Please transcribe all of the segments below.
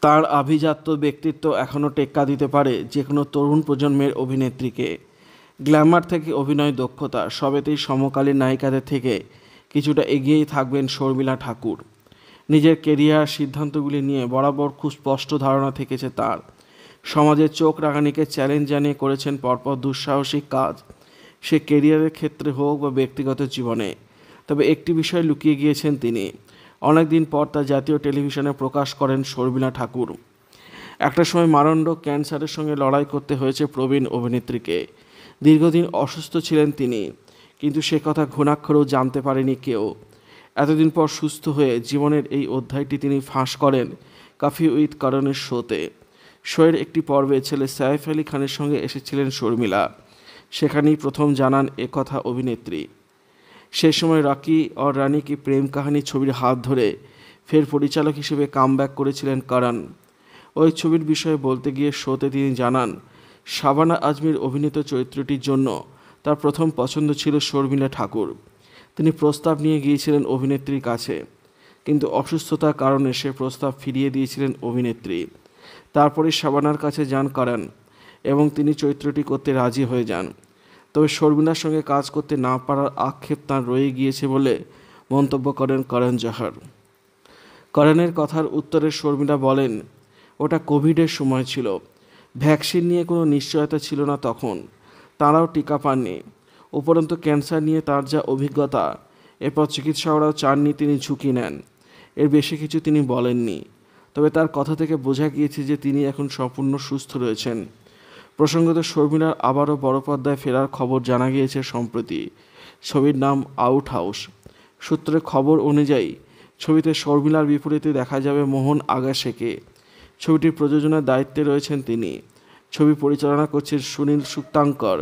তার আভিজাত্য ব্যক্তিত্ব এখনও টেক্কা দিতে পারে যে কোনো তরুণ প্রজন্মের অভিনেত্রীকে। গ্ল্যামার থেকে অভিনয় দক্ষতা সবেতেই সমকালীন নায়িকাদের থেকে কিছুটা এগিয়েই থাকবেন শর্মিলা ঠাকুর। নিজের কেরিয়ার সিদ্ধান্তগুলি নিয়ে বরাবর খুব স্পষ্ট ধারণা থেকেছে তার। সমাজের চোখ রাঙানিকে চ্যালেঞ্জ জানিয়ে করেছেন পরপর দুঃসাহসিক কাজ, সে কেরিয়ারের ক্ষেত্রে হোক বা ব্যক্তিগত জীবনে। তবে একটি বিষয় লুকিয়ে গিয়েছেন তিনি। অনেকদিন পর তা জাতীয় টেলিভিশনে প্রকাশ করেন শর্মিলা ঠাকুর। একটা সময় মারণান্তিক ক্যান্সারের সঙ্গে লড়াই করতে হয়েছে প্রবীণ অভিনেত্রীকে। দীর্ঘদিন অসুস্থ ছিলেন তিনি, কিন্তু সে কথা ঘুণাক্ষরেও জানতে পারেনি কেউ। এতদিন পর সুস্থ হয়ে জীবনের এই অধ্যায়টি তিনি ফাঁস করেন কফি উইথ করণের শোতে। শোয়ের একটি পর্বে ছেলে সাইফ আলি খানের সঙ্গে এসেছিলেন শর্মিলা। সেখানেই প্রথম জানান একথা অভিনেত্রী। সেই সময় রকি और রানী কি প্রেম কাহিনী ছবির হাত ধরে ফের পরিচালক হিসেবে কামব্যাক করেছিলেন করণ। ওই ছবির বিষয়ে বলতে গিয়ে শোতে তিনি জানান, শাবানা আজমির অভিনীত চরিত্রটির জন্য তার প্রথম পছন্দ ছিল শর্মিলা ঠাকুর। তিনি প্রস্তাব নিয়ে গিয়েছিলেন অভিনেত্রীর কাছে, কিন্তু অসুস্থতার কারণে সে প্রস্তাব ফিরিয়ে দিয়েছিলেন অভিনেত্রী। তারপরে শাবানার কাছে যান করণ এবং তিনি চরিত্রটি করতে রাজি হয়ে যান। তবে শর্মিলার সঙ্গে কাজ করতে না পারার আক্ষেপ তাঁর রয়ে গিয়েছে বলে মন্তব্য করেন করণ জোহর। করণের কথার উত্তরে শর্মিলা বলেন, ওটা কোভিডের সময় ছিল, ভ্যাকসিন নিয়ে কোনো নিশ্চয়তা ছিল না তখন, তাঁরাও টিকা পাননি। উপরন্তু ক্যান্সার নিয়ে তার যা অভিজ্ঞতা, এরপর চিকিৎসকরাও চাননি তিনি ঝুঁকি নেন। এর বেশি কিছু তিনি বলেননি। তবে তার কথা থেকে বোঝা গিয়েছে যে তিনি এখন সম্পূর্ণ সুস্থ রয়েছেন। প্রসঙ্গত শর্মিলার আবারও বড় পর্দায় ফেরার খবর জানা গিয়েছে সম্প্রতি। ছবির নাম আউট হাউস। সূত্রের খবর অনুযায়ী ছবিতে শর্মিলার বিপরীতে দেখা যাবে মোহন আগাশেকে। ছবিটির প্রযোজনার দায়িত্বে রয়েছেন তিনি। ছবি পরিচালনা করছেন সুনীল সুক্তাঙ্কর।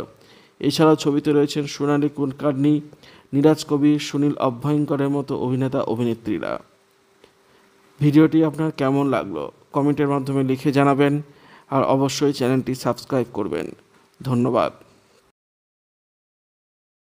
এছাড়াও ছবিতে রয়েছেন সোনালী কুলকার্নি, নীরাজ কবির, সুনীল অভ্যঙ্করের মতো অভিনেতা অভিনেত্রীরা। ভিডিওটি আপনার কেমন লাগলো কমেন্টের মাধ্যমে লিখে জানাবেন, আর অবশ্যই চ্যানেলটি সাবস্ক্রাইব করবেন। ধন্যবাদ।